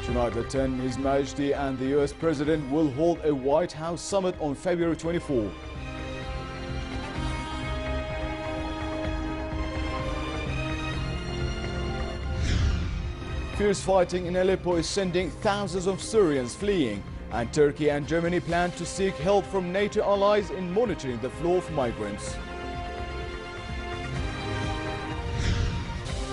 Tonight at 10, His Majesty and the US President will hold a White House summit on February 24. Fierce fighting in Aleppo is sending thousands of Syrians fleeing, and Turkey and Germany plan to seek help from NATO allies in monitoring the flow of migrants.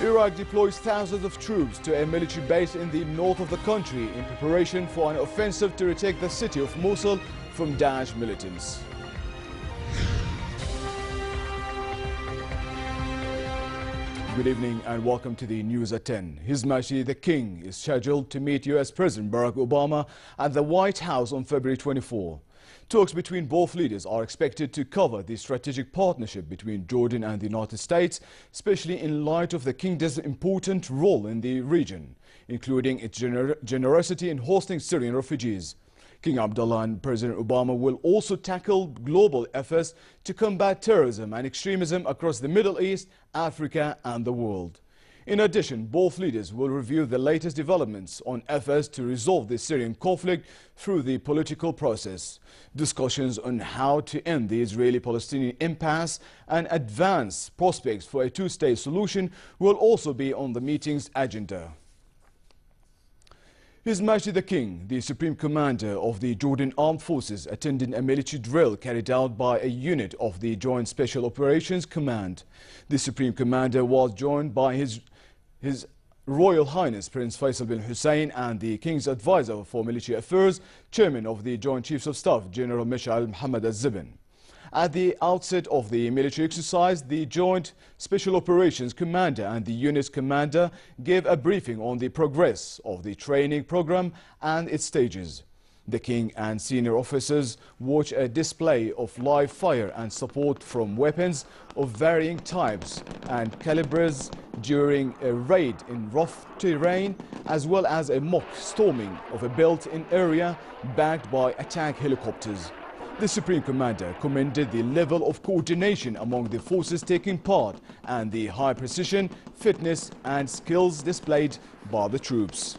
Iraq deploys thousands of troops to a military base in the north of the country in preparation for an offensive to retake the city of Mosul from Daesh militants. Good evening and welcome to the News at 10. His Majesty the King is scheduled to meet US President Barack Obama at the White House on February 24. Talks between both leaders are expected to cover the strategic partnership between Jordan and the United States, especially in light of the kingdom's important role in the region, including its generosity in hosting Syrian refugees. King Abdullah and President Obama will also tackle global efforts to combat terrorism and extremism across the Middle East, Africa and the world. In addition, both leaders will review the latest developments on efforts to resolve the Syrian conflict through the political process. Discussions on how to end the Israeli-Palestinian impasse and advance prospects for a two-state solution will also be on the meeting's agenda. His Majesty the King, the Supreme Commander of the Jordan Armed Forces, attended a military drill carried out by a unit of the Joint Special Operations Command. The Supreme Commander was joined by His Royal Highness Prince Faisal bin Hussein and the King's Advisor for Military Affairs, Chairman of the Joint Chiefs of Staff, General Mishal Mohammed al-Zibin. At the outset of the military exercise, the Joint Special Operations Commander and the unit's commander gave a briefing on the progress of the training program and its stages. The King and senior officers watched a display of live fire and support from weapons of varying types and calibers during a raid in rough terrain, as well as a mock storming of a built-in area backed by attack helicopters. The Supreme Commander commended the level of coordination among the forces taking part and the high precision, fitness and skills displayed by the troops.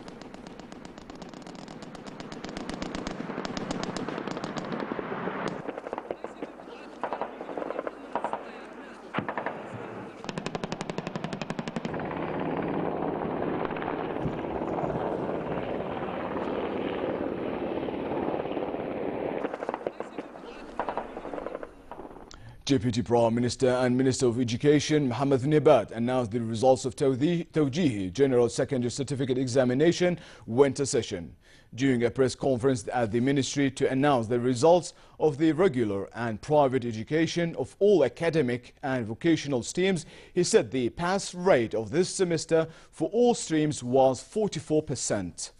Deputy Prime Minister and Minister of Education Mohammed Nebat announced the results of Tawjihi General Secondary Certificate Examination winter session. During a press conference at the ministry to announce the results of the regular and private education of all academic and vocational streams, he said the pass rate of this semester for all streams was 44%.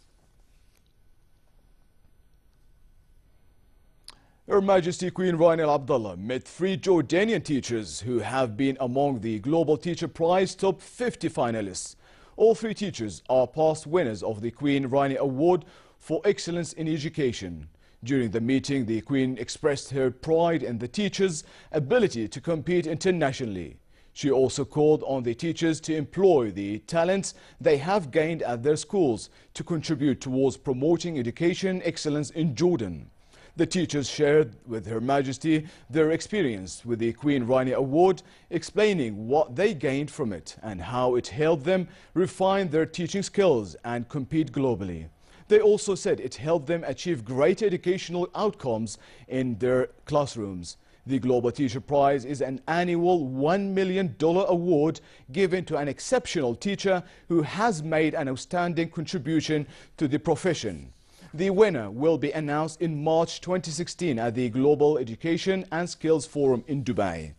Her Majesty Queen Rania Al Abdullah met 3 Jordanian teachers who have been among the Global Teacher Prize top 50 finalists. All 3 teachers are past winners of the Queen Rania Award for Excellence in Education. During the meeting, the Queen expressed her pride in the teachers' ability to compete internationally. She also called on the teachers to employ the talents they have gained at their schools to contribute towards promoting education excellence in Jordan. The teachers shared with Her Majesty their experience with the Queen Rania Award, explaining what they gained from it and how it helped them refine their teaching skills and compete globally. They also said it helped them achieve great educational outcomes in their classrooms. The Global Teacher Prize is an annual $1 million award given to an exceptional teacher who has made an outstanding contribution to the profession. The winner will be announced in March 2016 at the Global Education and Skills Forum in Dubai.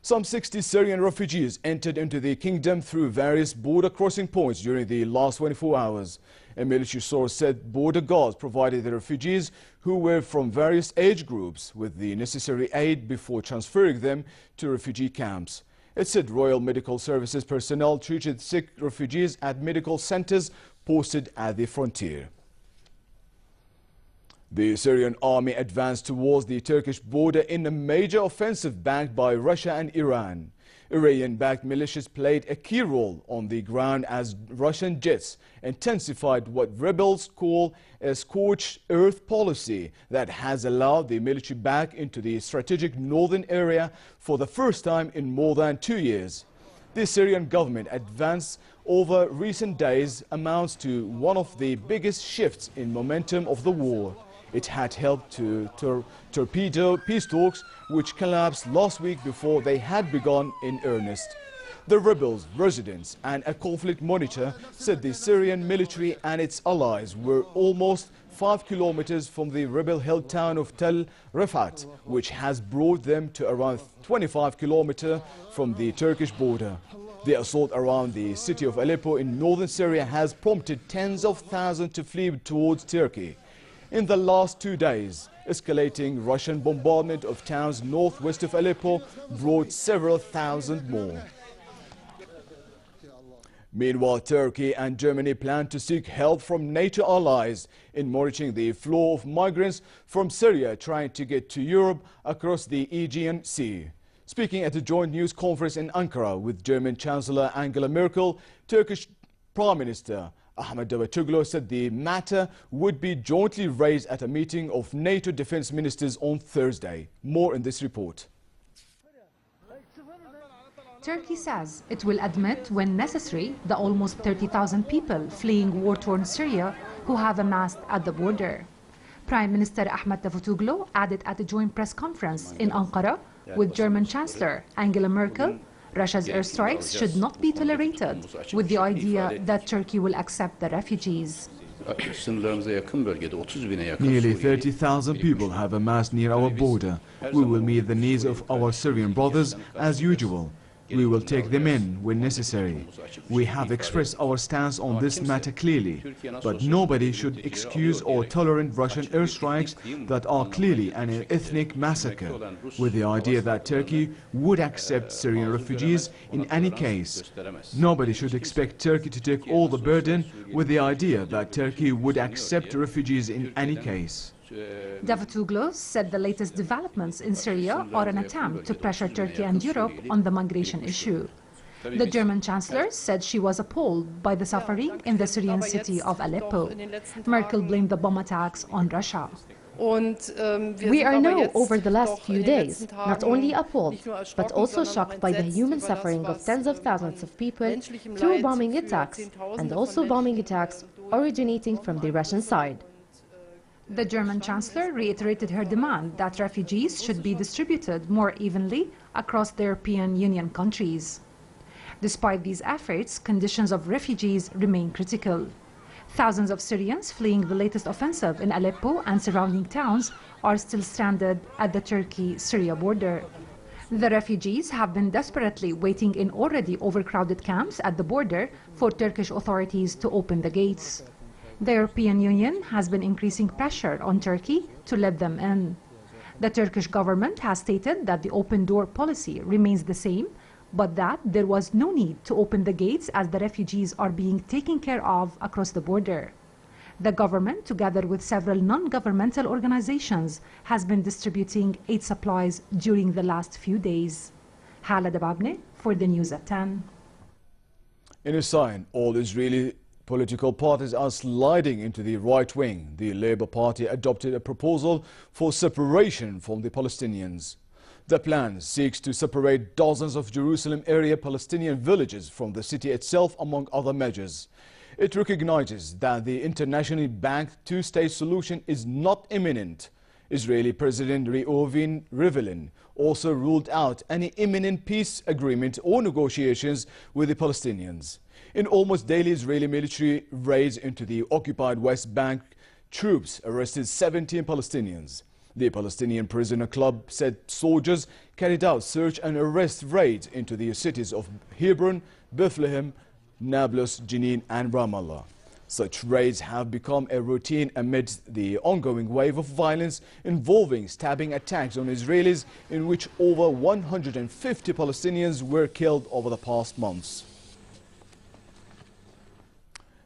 Some 60 Syrian refugees entered into the kingdom through various border crossing points during the last 24 hours. A military source said border guards provided the refugees, who were from various age groups, with the necessary aid before transferring them to refugee camps. It said Royal Medical Services personnel treated sick refugees at medical centers posted at the frontier. The Syrian army advanced towards the Turkish border in a major offensive backed by Russia and Iran. Iranian-backed militias played a key role on the ground as Russian jets intensified what rebels call a scorched earth policy that has allowed the military back into the strategic northern area for the first time in more than 2 years. The Syrian government advance over recent days amounts to one of the biggest shifts in momentum of the war. It had helped to torpedo peace talks, which collapsed last week before they had begun in earnest. The rebels, residents and a conflict monitor said the Syrian military and its allies were almost 5 kilometers from the rebel-held town of Tel Rifat, which has brought them to around 25 kilometers from the Turkish border. The assault around the city of Aleppo in northern Syria has prompted tens of thousands to flee towards Turkey. In the last 2 days, escalating Russian bombardment of towns northwest of Aleppo brought several thousand more. Meanwhile, Turkey and Germany plan to seek help from NATO allies in monitoring the flow of migrants from Syria trying to get to Europe across the Aegean Sea. Speaking at a joint news conference in Ankara with German Chancellor Angela Merkel, Turkish Prime Minister Ahmet Davutoglu said the matter would be jointly raised at a meeting of NATO defense ministers on Thursday. More in this report. Turkey says it will admit, when necessary, the almost 30,000 people fleeing war-torn Syria who have amassed at the border. Prime Minister Ahmet Davutoglu added at a joint press conference in Ankara with German Chancellor Angela Merkel, Russia's airstrikes should not be tolerated, with the idea that Turkey will accept the refugees. Nearly 30,000 people have amassed near our border. We will meet the needs of our Syrian brothers as usual. We will take them in when necessary. We have expressed our stance on this matter clearly, but nobody should excuse or tolerate Russian airstrikes that are clearly an ethnic massacre, with the idea that Turkey would accept Syrian refugees in any case. Nobody should expect Turkey to take all the burden, with the idea that Turkey would accept refugees in any case. Davutoglu said the latest developments in Syria are an attempt to pressure Turkey and Europe on the migration issue. The German Chancellor said she was appalled by the suffering in the Syrian city of Aleppo. Merkel blamed the bomb attacks on Russia. We are now, over the last few days, not only appalled, but also shocked by the human suffering of tens of thousands of people through bombing attacks, and also bombing attacks originating from the Russian side. The German Chancellor reiterated her demand that refugees should be distributed more evenly across the European Union countries. Despite these efforts, conditions of refugees remain critical. Thousands of Syrians fleeing the latest offensive in Aleppo and surrounding towns are still stranded at the Turkey-Syria border. The refugees have been desperately waiting in already overcrowded camps at the border for Turkish authorities to open the gates. The European Union has been increasing pressure on Turkey to let them in. The Turkish government has stated that the open door policy remains the same, but that there was no need to open the gates as the refugees are being taken care of across the border. The government, together with several non-governmental organizations, has been distributing aid supplies during the last few days. Hala Dababne for the News at 10. In a sign, all Israeli political parties are sliding into the right wing. The Labour Party adopted a proposal for separation from the Palestinians. The plan seeks to separate dozens of Jerusalem area Palestinian villages from the city itself, among other measures. It recognizes that the internationally backed two-state solution is not imminent. Israeli President Reuven Rivlin also ruled out any imminent peace agreement or negotiations with the Palestinians. In almost daily Israeli military raids into the occupied West Bank, troops arrested 17 Palestinians. The Palestinian Prisoner Club said soldiers carried out search and arrest raids into the cities of Hebron, Bethlehem, Nablus, Jenin and Ramallah. Such raids have become a routine amidst the ongoing wave of violence involving stabbing attacks on Israelis, in which over 150 Palestinians were killed over the past months.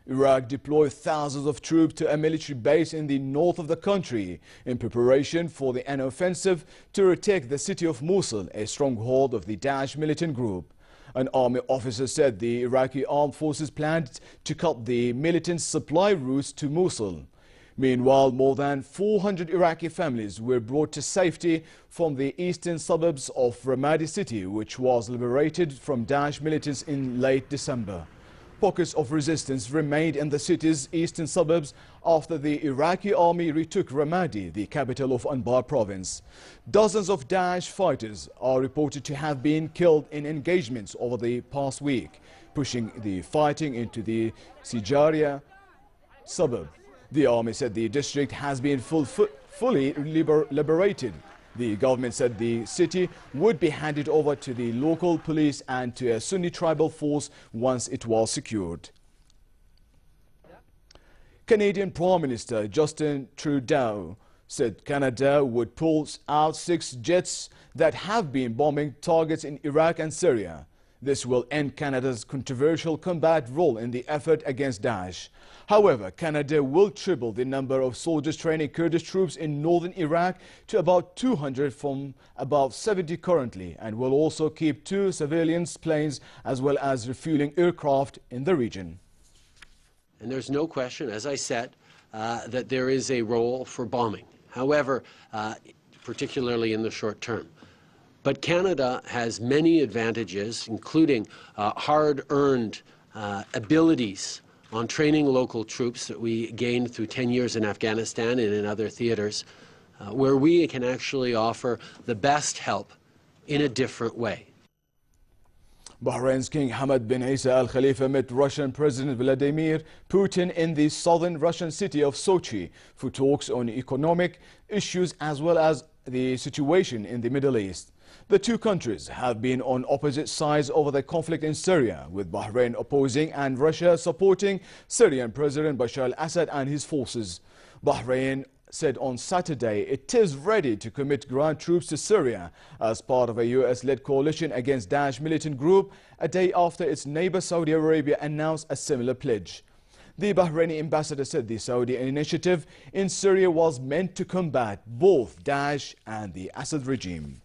Iraq deployed thousands of troops to a military base in the north of the country in preparation for an offensive to retake the city of Mosul, a stronghold of the Daesh militant group. An army officer said the Iraqi armed forces planned to cut the militant supply routes to Mosul. Meanwhile, more than 400 Iraqi families were brought to safety from the eastern suburbs of Ramadi city, which was liberated from Daesh militants in late December. Pockets of resistance remained in the city's eastern suburbs after the Iraqi army retook Ramadi, the capital of Anbar province. Dozens of Daesh fighters are reported to have been killed in engagements over the past week, pushing the fighting into the Sijaria suburb. The army said the district has been fully liberated. The government said the city would be handed over to the local police and to a Sunni tribal force once it was secured. Canadian Prime Minister Justin Trudeau said Canada would pull out 6 jets that have been bombing targets in Iraq and Syria. This will end Canada's controversial combat role in the effort against Daesh. However, Canada will triple the number of soldiers training Kurdish troops in northern Iraq to about 200 from about 70 currently, and will also keep 2 civilian planes as well as refueling aircraft in the region. And there's no question, as I said, that there is a role for bombing. However, particularly in the short term. But Canada has many advantages, including hard-earned abilities on training local troops that we gained through 10 years in Afghanistan and in other theaters, where we can actually offer the best help in a different way. Bahrain's King Hamad bin Isa Al Khalifa met Russian President Vladimir Putin in the southern Russian city of Sochi for talks on economic issues as well as the situation in the Middle East. The two countries have been on opposite sides over the conflict in Syria, with Bahrain opposing and Russia supporting Syrian President Bashar al-Assad and his forces. Bahrain said on Saturday it is ready to commit ground troops to Syria as part of a US-led coalition against Daesh militant group, a day after its neighbor Saudi Arabia announced a similar pledge. The Bahraini ambassador said the Saudi initiative in Syria was meant to combat both Daesh and the Assad regime.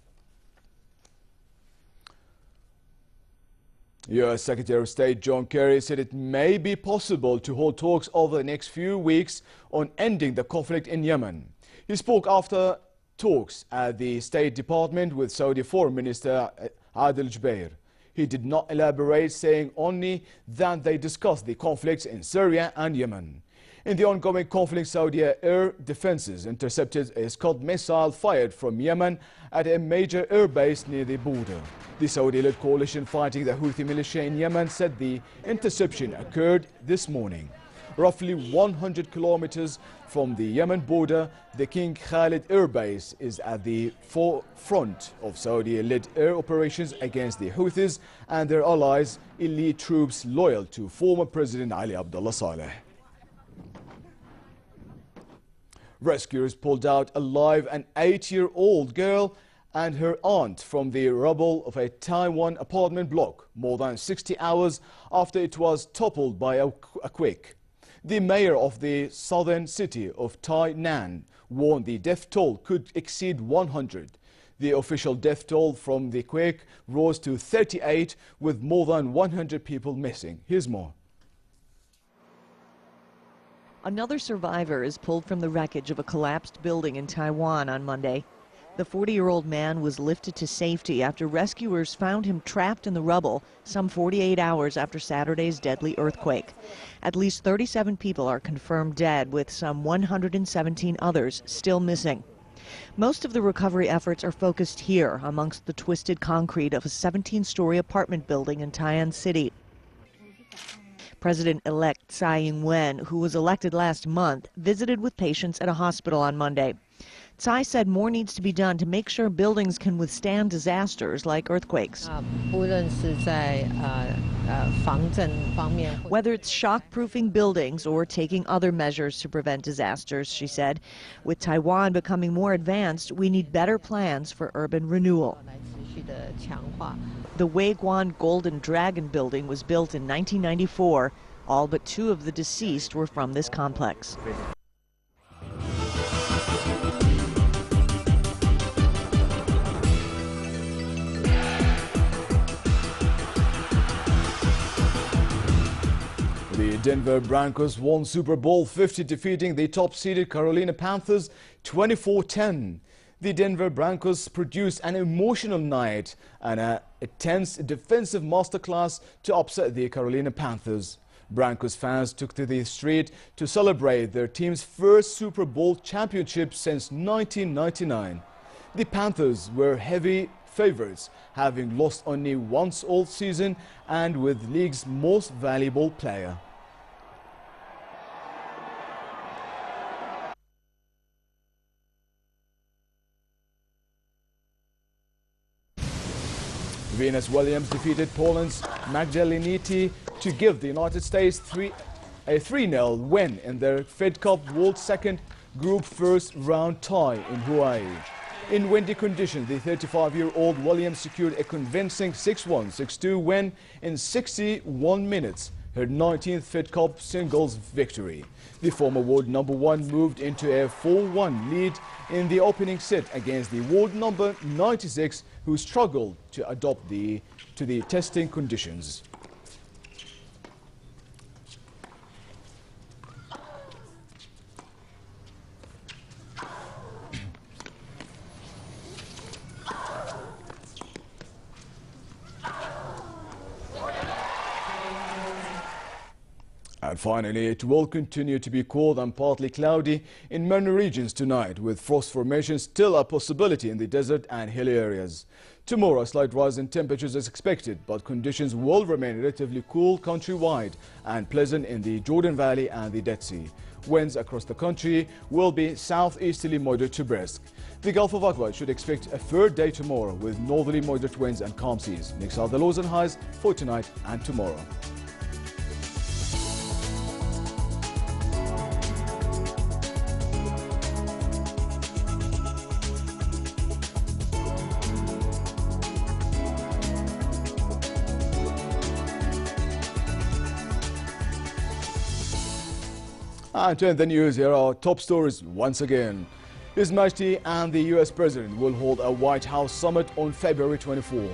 U.S. Secretary of State John Kerry said it may be possible to hold talks over the next few weeks on ending the conflict in Yemen. He spoke after talks at the State Department with Saudi Foreign Minister Adel Jubeir. He did not elaborate, saying only that they discussed the conflicts in Syria and Yemen. In the ongoing conflict, Saudi air defenses intercepted a Scud missile fired from Yemen at a major airbase near the border. The Saudi-led coalition fighting the Houthi militia in Yemen said the interception occurred this morning. Roughly 100 kilometers from the Yemen border, the King Khalid airbase is at the forefront of Saudi-led air operations against the Houthis and their allies, elite troops loyal to former President Ali Abdullah Saleh. Rescuers pulled out alive an 8-year-old girl and her aunt from the rubble of a Taiwan apartment block more than 60 hours after it was toppled by a quake. The mayor of the southern city of Tainan warned the death toll could exceed 100. The official death toll from the quake rose to 38, with more than 100 people missing. Here's more. Another survivor is pulled from the wreckage of a collapsed building in Taiwan on Monday. The 40-year-old man was lifted to safety after rescuers found him trapped in the rubble some 48 hours after Saturday's deadly earthquake. At least 37 people are confirmed dead, with some 117 others still missing. Most of the recovery efforts are focused here, amongst the twisted concrete of a 17-story apartment building in Tai'an City. President-elect Tsai Ing-wen, who was elected last month, visited with patients at a hospital on Monday. Tsai said more needs to be done to make sure buildings can withstand disasters like earthquakes. Whether it's shock-proofing buildings or taking other measures to prevent disasters, she said. With Taiwan becoming more advanced, we need better plans for urban renewal. The Weiguan Golden Dragon building was built in 1994. All but 2 of the deceased were from this complex. Denver Broncos won Super Bowl 50, defeating the top-seeded Carolina Panthers 24-10. The Denver Broncos produced an emotional night and a tense defensive masterclass to upset the Carolina Panthers. Broncos fans took to the street to celebrate their team's first Super Bowl championship since 1999. The Panthers were heavy favorites, having lost only once all season and with league's most valuable player. Venus Williams defeated Poland's Magdalenitti to give the United States a 3-0 win in their Fed Cup World Second Group First Round tie in Hawaii. In windy conditions, the 35-year-old Williams secured a convincing 6-1, 6-2 win in 61 minutes, her 19th Fed Cup singles victory. The former world #1 moved into a 4-1 lead in the opening set against the world number 96, who struggled to adapt to the testing conditions. And finally, it will continue to be cold and partly cloudy in many regions tonight, with frost formation still a possibility in the desert and hilly areas. Tomorrow, a slight rise in temperatures is expected, but conditions will remain relatively cool countrywide and pleasant in the Jordan Valley and the Dead Sea. Winds across the country will be southeasterly moderate to brisk. The Gulf of Aqaba should expect a fair day tomorrow with northerly moderate winds and calm seas. Next are the lows and highs for tonight and tomorrow. And to end the news, here are top stories once again. His Majesty and the US President will hold a White House summit on February 24.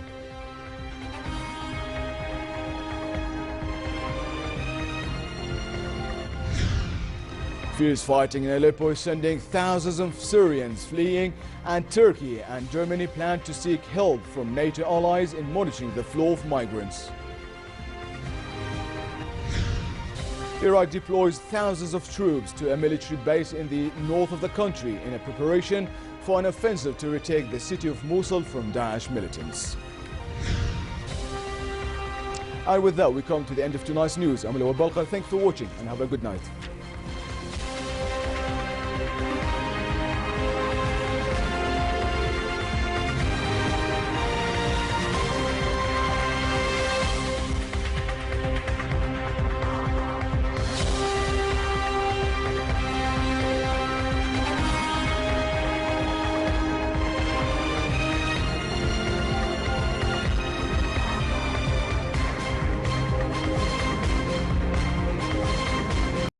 Fierce fighting in Aleppo is sending thousands of Syrians fleeing, and Turkey and Germany plan to seek help from NATO allies in monitoring the flow of migrants. Iraq deploys thousands of troops to a military base in the north of the country in a preparation for an offensive to retake the city of Mosul from Daesh militants. And with that, we come to the end of tonight's news. I'm Balqa. Thanks for watching and have a good night.